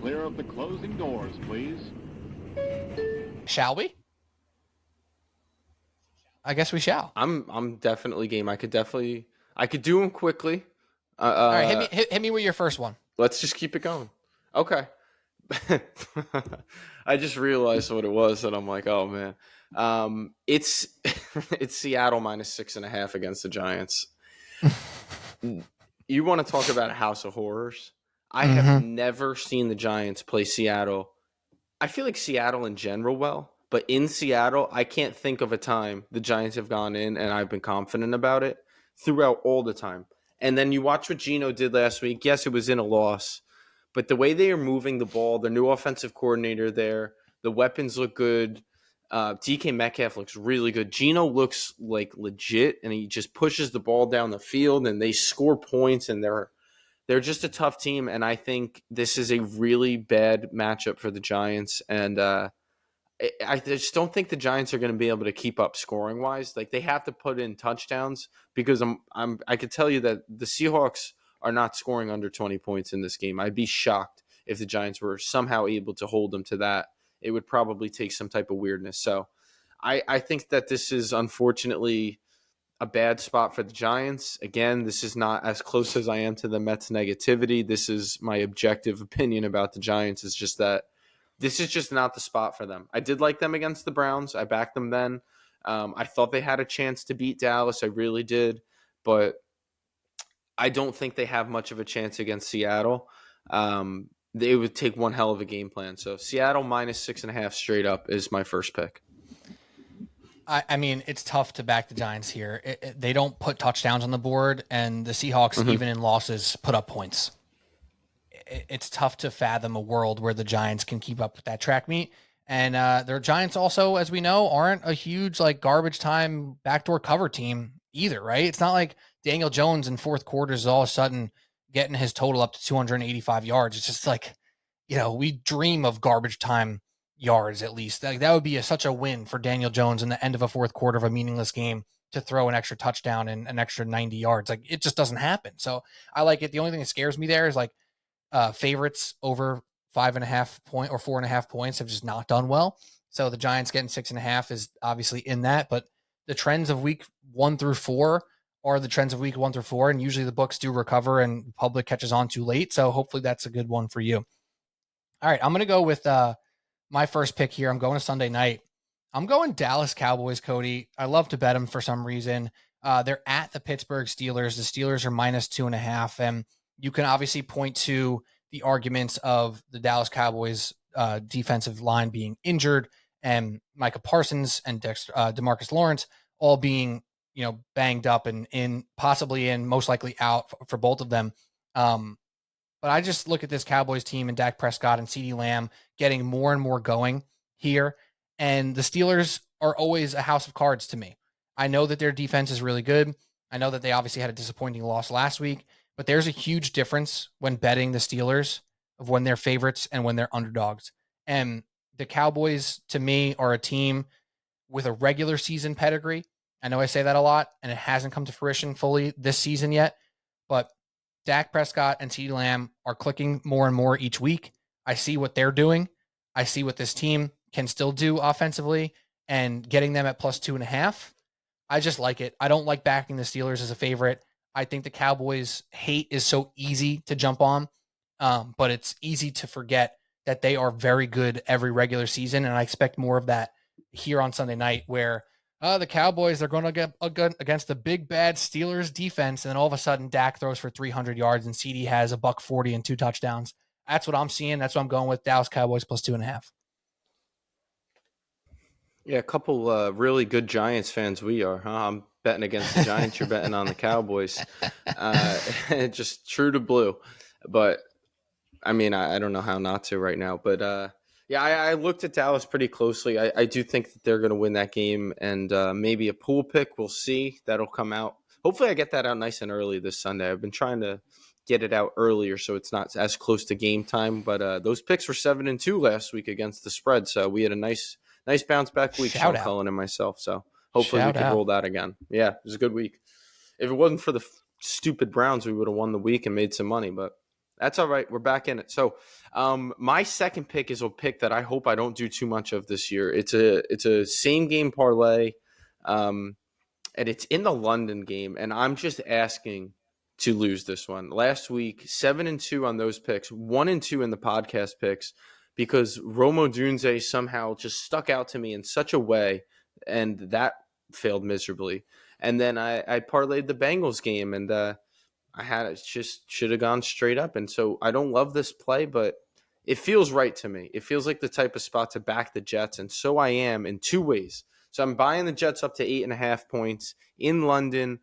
clear of the closing doors, please. Shall we? I guess we shall. I'm definitely game. I could do them quickly. All right, hit me with your first one. Let's just keep it going. Okay. I just realized what it was, and I'm like, oh man, it's it's Seattle -6.5 against the Giants. You want to talk about a house of horrors? I have never seen the Giants play Seattle. I feel like Seattle in general well, but in Seattle, I can't think of a time the Giants have gone in and I've been confident about it throughout all the time. And then you watch what Geno did last week. Yes, it was in a loss, but the way they are moving the ball, the new offensive coordinator there, the weapons look good. DK Metcalf looks really good. Geno looks like legit, and he just pushes the ball down the field, and they score points, and they're just a tough team. And I think this is a really bad matchup for the Giants. And I just don't think the Giants are going to be able to keep up scoring wise. Like, they have to put in touchdowns because I could tell you that the Seahawks are not scoring under 20 points in this game. I'd be shocked if the Giants were somehow able to hold them to that. It would probably take some type of weirdness. So I think that this is unfortunately a bad spot for the Giants. Again, this is not as close as I am to the Mets negativity. This is my objective opinion about the Giants. Is just that this is just not the spot for them. I did like them against the Browns. I backed them then. I thought they had a chance to beat Dallas. I really did. But I don't think they have much of a chance against Seattle. They would take one hell of a game plan. So Seattle -6.5 straight up is my first pick. I mean, it's tough to back the Giants here. They don't put touchdowns on the board, and the Seahawks, even in losses, put up points. It's tough to fathom a world where the Giants can keep up with that track meet. And their Giants also, as we know, aren't a huge like garbage time backdoor cover team either, right? It's not like Daniel Jones in fourth quarters is all of a sudden getting his total up to 285 yards. It's just like, we dream of garbage time yards at least. Like, that would be such a win for Daniel Jones in the end of a fourth quarter of a meaningless game to throw an extra touchdown and an extra 90 yards. Like, it just doesn't happen. So I like it. The only thing that scares me there is like favorites over 5.5 point or 4.5 points have just not done well. So the Giants getting 6.5 is obviously in that, but the trends of week 1 through 4 are the trends of week 1 through 4. And usually the books do recover and the public catches on too late. So hopefully that's a good one for you. All right. I'm going to go with my first pick here. I'm going to Sunday night. I'm going Dallas Cowboys, Cody. I love to bet them for some reason. They're at the Pittsburgh Steelers. The Steelers are -2.5. And you can obviously point to the arguments of the Dallas Cowboys defensive line being injured and Micah Parsons and DeMarcus Lawrence all being, banged up and possibly in, most likely out for both of them. But I just look at this Cowboys team and Dak Prescott and CeeDee Lamb getting more and more going here. And the Steelers are always a house of cards to me. I know that their defense is really good. I know that they obviously had a disappointing loss last week, but there's a huge difference when betting the Steelers of when they're favorites and when they're underdogs. And the Cowboys, to me, are a team with a regular season pedigree. I know I say that a lot, and it hasn't come to fruition fully this season yet, but Dak Prescott and CeeDee Lamb are clicking more and more each week. I see what they're doing. I see what this team can still do offensively, and getting them at +2.5. I just like it. I don't like backing the Steelers as a favorite. I think the Cowboys hate is so easy to jump on, but it's easy to forget that they are very good every regular season, and I expect more of that here on Sunday night where the Cowboys are going to get against the big bad Steelers defense, and then all of a sudden Dak throws for 300 yards and CD has $140 and 2 touchdowns. That's what I'm seeing. That's what I'm going with. Dallas Cowboys +2.5. Yeah, a couple really good Giants fans we are, huh? I'm betting against the Giants. You're betting on the Cowboys. Just true to blue. But, I mean, I don't know how not to right now. But, yeah, I looked at Dallas pretty closely. I do think that they're going to win that game, and maybe a pool pick. We'll see. That'll come out. Hopefully I get that out nice and early this Sunday. I've been trying to get it out earlier so it's not as close to game time. But those picks were 7-2 last week against the spread, so we had a nice bounce back week, Sean Cullen and myself. So hopefully we can roll that again. Yeah, it was a good week. If it wasn't for the stupid Browns, we would have won the week and made some money. But That's all right. We're back in it. So, my second pick is a pick that I hope I don't do too much of this year. It's a same game parlay, and it's in the London game. And I'm just asking to lose this one. Last week, 7-2 on those picks, 1-2 in the podcast picks, because Romo Dunze somehow just stuck out to me in such a way, and that failed miserably. And then I parlayed the Bengals game, and I had it just should have gone straight up. And so I don't love this play, but it feels right to me. It feels like the type of spot to back the Jets. And so I am in two ways. So I'm buying the Jets up to 8.5 points in London.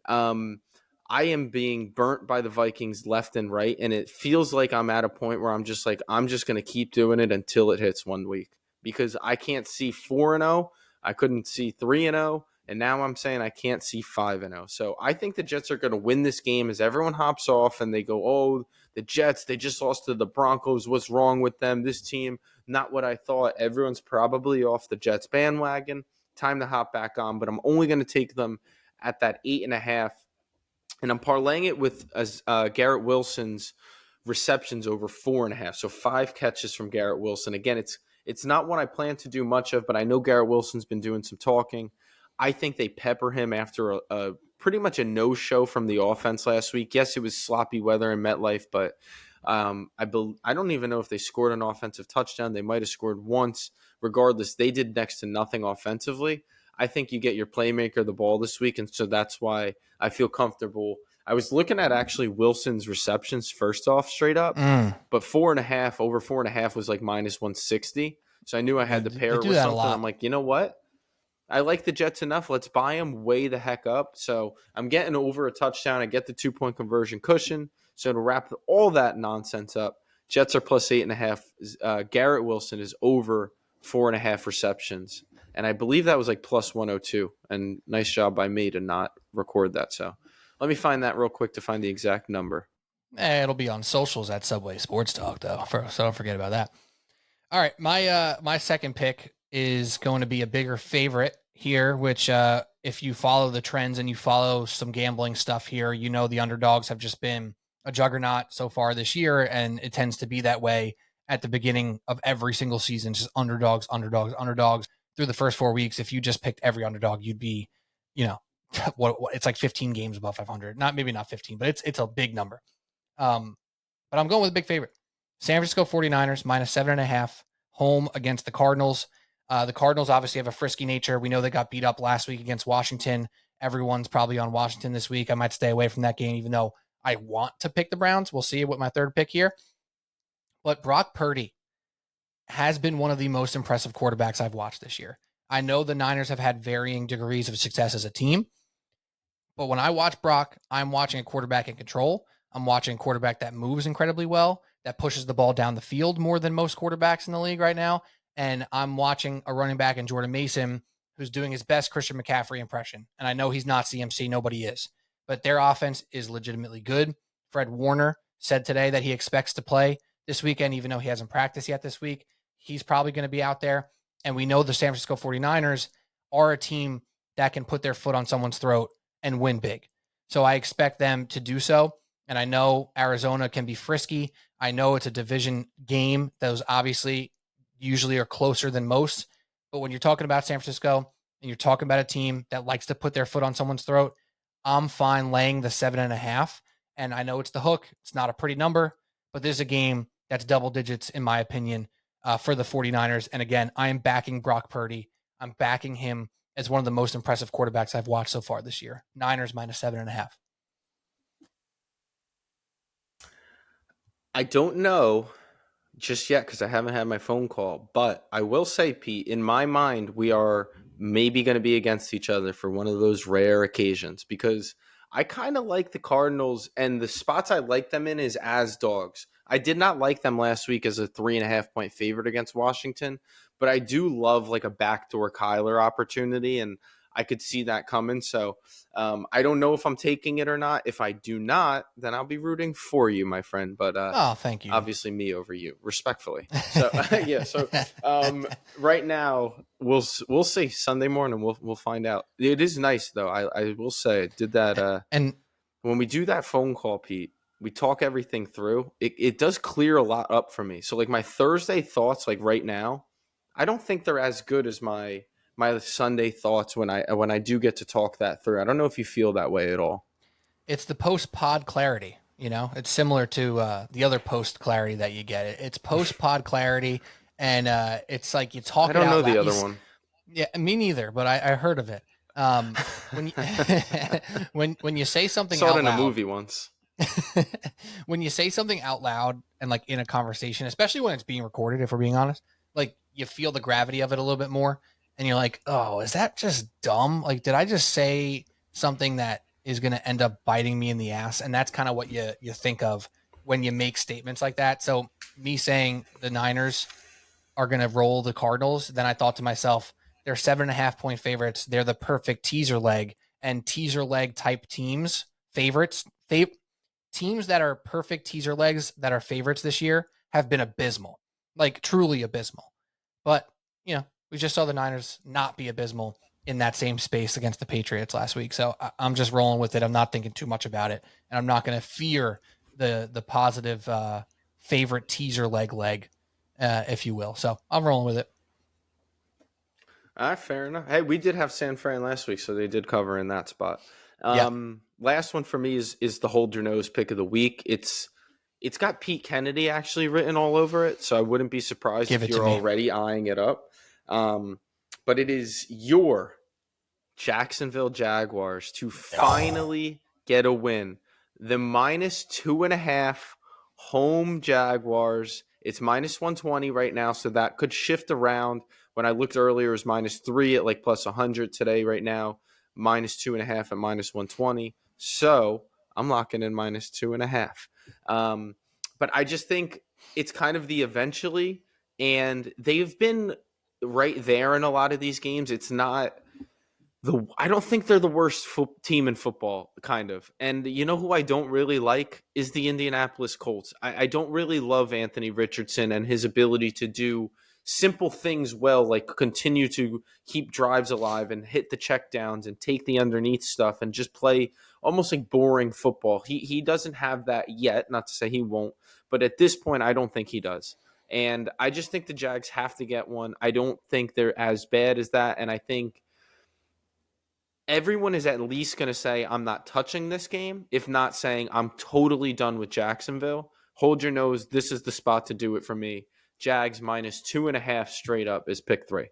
I am being burnt by the Vikings left and right. And it feels like I'm at a point where I'm just going to keep doing it until it hits 1 week, because I can't see 4-0. I couldn't see 3-0. And now I'm saying I can't see 5-0. So I think the Jets are going to win this game as everyone hops off and they go, oh, the Jets, they just lost to the Broncos. What's wrong with them? This team, not what I thought. Everyone's probably off the Jets bandwagon. Time to hop back on. But I'm only going to take them at that 8.5. And I'm parlaying it with Garrett Wilson's receptions over 4.5. So 5 catches from Garrett Wilson. Again, it's not what I plan to do much of, but I know Garrett Wilson's been doing some talking. I think they pepper him after a pretty much a no-show from the offense last week. Yes, it was sloppy weather in MetLife, but I don't even know if they scored an offensive touchdown. They might have scored once. Regardless, they did next to nothing offensively. I think you get your playmaker the ball this week, and so that's why I feel comfortable. I was looking at actually Wilson's receptions first off straight up, but 4.5, over 4.5 was like minus 160. So I knew I had to pair with something. I'm like, you know what? I like the Jets enough. Let's buy them way the heck up. So I'm getting over a touchdown. I get the 2-point conversion cushion. So to wrap all that nonsense up, Jets are plus 8.5. Garrett Wilson is over 4.5 receptions. And I believe that was like plus 102. And nice job by me to not record that. So let me find that real quick to find the exact number. It'll be on socials at Subway Sports Talk, though. So don't forget about that. All right. My second pick is going to be a bigger favorite here, which if you follow the trends and you follow some gambling stuff here, you know the underdogs have just been a juggernaut so far this year, and it tends to be that way at the beginning of every single season, just underdogs through the first 4 weeks. If you just picked every underdog, you'd be, what it's like 15 games above 500. Maybe not 15, but it's a big number. But I'm going with a big favorite. San Francisco 49ers minus 7.5 home against the Cardinals. The Cardinals obviously have a frisky nature. We know they got beat up last week against Washington. Everyone's probably on Washington this week. I might stay away from that game, even though I want to pick the Browns. We'll see with my third pick here. But Brock Purdy has been one of the most impressive quarterbacks I've watched this year. I know the Niners have had varying degrees of success as a team, but when I watch Brock, I'm watching a quarterback in control. I'm watching a quarterback that moves incredibly well, that pushes the ball down the field more than most quarterbacks in the league right now. And I'm watching a running back in Jordan Mason who's doing his best Christian McCaffrey impression. And I know he's not CMC, nobody is, but their offense is legitimately good. Fred Warner said today that he expects to play this weekend, even though he hasn't practiced yet this week. He's probably going to be out there. And we know the San Francisco 49ers are a team that can put their foot on someone's throat and win big. So I expect them to do so. And I know Arizona can be frisky. I know it's a division game. Those obviously usually are closer than most. But when you're talking about San Francisco and you're talking about a team that likes to put their foot on someone's throat, I'm fine laying the 7.5. And I know it's the hook. It's not a pretty number, but this is a game that's double digits, in my opinion, for the 49ers. And again, I am backing Brock Purdy. I'm backing him as one of the most impressive quarterbacks I've watched so far this year. Niners minus 7.5. I don't know just yet because I haven't had my phone call, but I will say, Pete, in my mind, we are maybe going to be against each other for one of those rare occasions, because I kind of like the Cardinals, and the spots I like them in is as dogs. I did not like them last week as a 3.5 point favorite against Washington, but I do love like a backdoor Kyler opportunity, and I could see that coming. So I don't know if I'm taking it or not. If I do not, then I'll be rooting for you, my friend. But thank you. Obviously me over you, respectfully. So yeah. So right now we'll see. Sunday morning we'll find out. It is nice though. I will say, did that and when we do that phone call, Pete, we talk everything through, it does clear a lot up for me. So like my Thursday thoughts, like right now, I don't think they're as good as my Sunday thoughts when I do get to talk that through. I don't know if you feel that way at all. It's the post pod clarity. You know, it's similar to the other post clarity that you get. It's post pod clarity, and it's like you talk I it don't out know loud. the other one. Yeah, me neither, but I heard of it. When you, when you say something Saw it out in a loud, movie once. when you say something out loud and like in a conversation, especially when it's being recorded, if we're being honest, like you feel the gravity of it a little bit more, and you're like, oh, is that just dumb? Like, did I just say something that is going to end up biting me in the ass? And that's kind of what you think of when you make statements like that. So me saying the Niners are going to roll the Cardinals, then I thought to myself, they're 7.5 point favorites. They're the perfect teaser leg, and teaser leg type teams, teams that are perfect teaser legs that are favorites this year have been abysmal, like truly abysmal. But, we just saw the Niners not be abysmal in that same space against the Patriots last week. So I'm just rolling with it. I'm not thinking too much about it. And I'm not going to fear the positive favorite teaser leg, if you will. So I'm rolling with it. All right, fair enough. Hey, we did have San Fran last week, so they did cover in that spot. Yeah. Last one for me is the hold your nose pick of the week. It's got Pete Kennedy actually written all over it, so I wouldn't be surprised if you're already eyeing it up. But it is your Jacksonville Jaguars to finally get a win. The -2.5 home Jaguars. It's -120 right now, so that could shift around. When I looked earlier, it was -3 at like +100 today. Right now, -2.5 at -120. So I'm locking in -2.5. But I just think it's kind of the eventually, and they've been right there in a lot of these games. It's not I don't think they're the worst team in football, kind of. And you know who I don't really like is the Indianapolis Colts. I don't really love Anthony Richardson and his ability to do simple things well, like continue to keep drives alive and hit the checkdowns and take the underneath stuff and just play almost like boring football. He doesn't have that yet, not to say he won't, but at this point, I don't think he does. And I just think the Jags have to get one. I don't think they're as bad as that, and I think everyone is at least going to say, I'm not touching this game, if not saying, I'm totally done with Jacksonville. Hold your nose. This is the spot to do it for me. Jags -2.5 straight up is pick 3.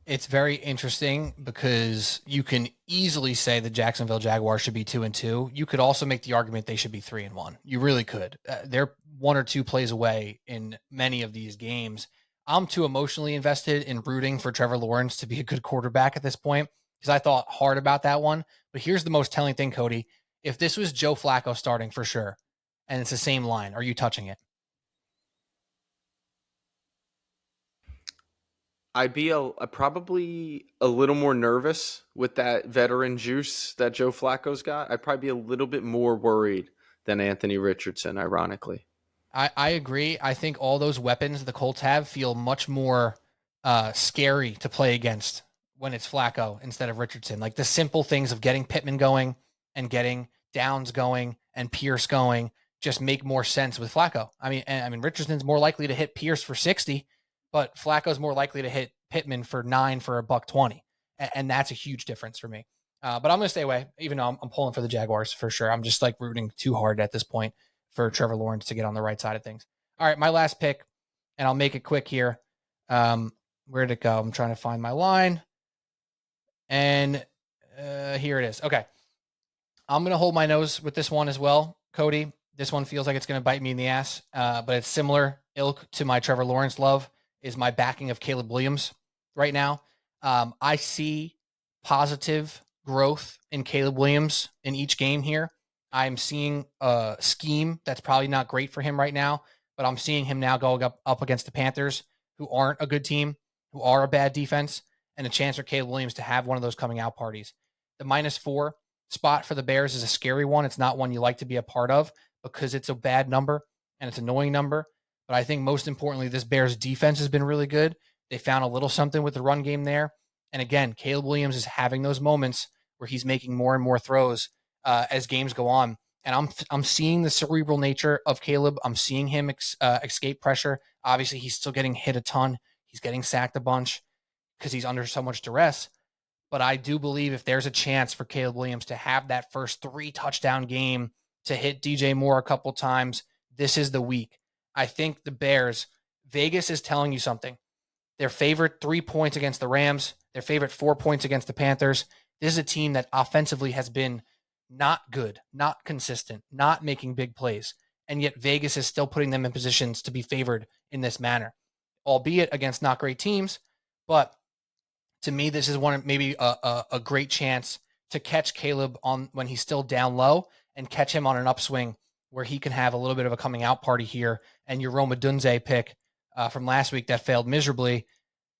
It's very interesting because you can easily say the Jacksonville Jaguars should be 2-2. You could also make the argument they should be 3-1. You really could. They're 1 or 2 plays away in many of these games. I'm too emotionally invested in rooting for Trevor Lawrence to be a good quarterback at this point, because I thought hard about that one. But here's the most telling thing, Cody. If this was Joe Flacco starting for sure, and it's the same line, are you touching it? I'd be probably a little more nervous with that veteran juice that Joe Flacco's got. I'd probably be a little bit more worried than Anthony Richardson, ironically. I agree. I think all those weapons the Colts have feel much more scary to play against when it's Flacco instead of Richardson. Like the simple things of getting Pittman going and getting Downs going and Pierce going just make more sense with Flacco. I mean, Richardson's more likely to hit Pierce for 60, but Flacco's more likely to hit Pittman for 9 for $120, and that's a huge difference for me. But I'm going to stay away, even though I'm pulling for the Jaguars for sure. I'm just like rooting too hard at this point for Trevor Lawrence to get on the right side of things. All right, my last pick, and I'll make it quick here. Where'd it go? I'm trying to find my line. And here it is. Okay. I'm going to hold my nose with this one as well, Cody. This one feels like it's going to bite me in the ass, but it's similar ilk to my Trevor Lawrence love is my backing of Caleb Williams right now. I see positive growth in Caleb Williams in each game here. I'm seeing a scheme that's probably not great for him right now, but I'm seeing him now going up against the Panthers, who aren't a good team, who are a bad defense, and a chance for Caleb Williams to have one of those coming out parties. The -4 spot for the Bears is a scary one. It's not one you like to be a part of because it's a bad number and it's an annoying number. But I think most importantly, this Bears defense has been really good. They found a little something with the run game there. And again, Caleb Williams is having those moments where he's making more and more throws as games go on. And I'm seeing the cerebral nature of Caleb. I'm seeing him escape pressure. Obviously, he's still getting hit a ton. He's getting sacked a bunch because he's under so much duress. But I do believe if there's a chance for Caleb Williams to have that first 3 touchdown game, to hit DJ Moore a couple times, this is the week. I think the Bears, Vegas is telling you something. Their favorite 3 points against the Rams, their favorite 4 points against the Panthers. This is a team that offensively has been not good, not consistent, not making big plays. And yet Vegas is still putting them in positions to be favored in this manner, albeit against not great teams. But to me, this is maybe a great chance to catch Caleb on when he's still down low and catch him on an upswing where he can have a little bit of a coming out party here. And your Roma Dunze pick from last week that failed miserably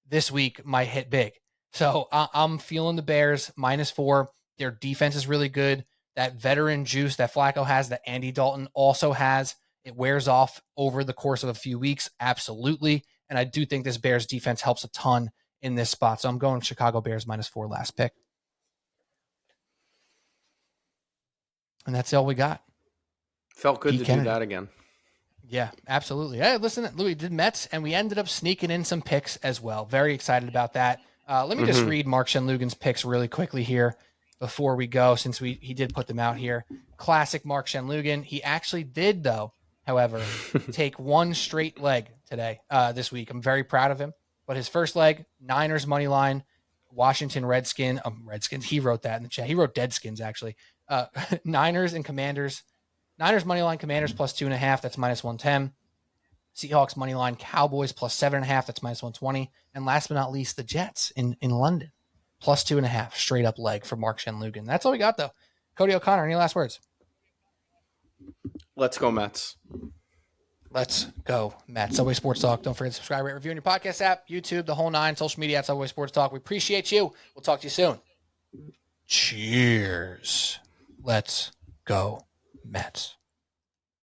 this week might hit big. So I'm feeling the Bears -4. Their defense is really good. That veteran juice that Flacco has, that Andy Dalton also has, it wears off over the course of a few weeks. Absolutely. And I do think this Bears defense helps a ton in this spot. So I'm going Chicago Bears -4 last pick. And that's all we got. Felt good to do that again. Yeah, absolutely. Hey, listen, Louis did Mets, and we ended up sneaking in some picks as well. Very excited about that. Let me just read Mark Shanlugan's picks really quickly here before we go, since he did put them out here. Classic Mark Shanlugan. He actually did, though, however, take one straight leg today, this week. I'm very proud of him. But his first leg, Niners money line, Washington Redskins. He wrote that in the chat. He wrote Deadskins, actually. Niners and Commanders. Niners money line, Commanders +2.5. That's -110. Seahawks money line, Cowboys +7.5. That's -120. And last but not least, the Jets in London +2.5. Straight up leg for Mark Shanlugan. That's all we got, though. Cody O'Connor, any last words? Let's go Mets. Let's go Mets. Subway Sports Talk. Don't forget to subscribe, rate, review on your podcast app, YouTube, the whole 9, social media at Subway Sports Talk. We appreciate you. We'll talk to you soon. Cheers. Let's go Mets.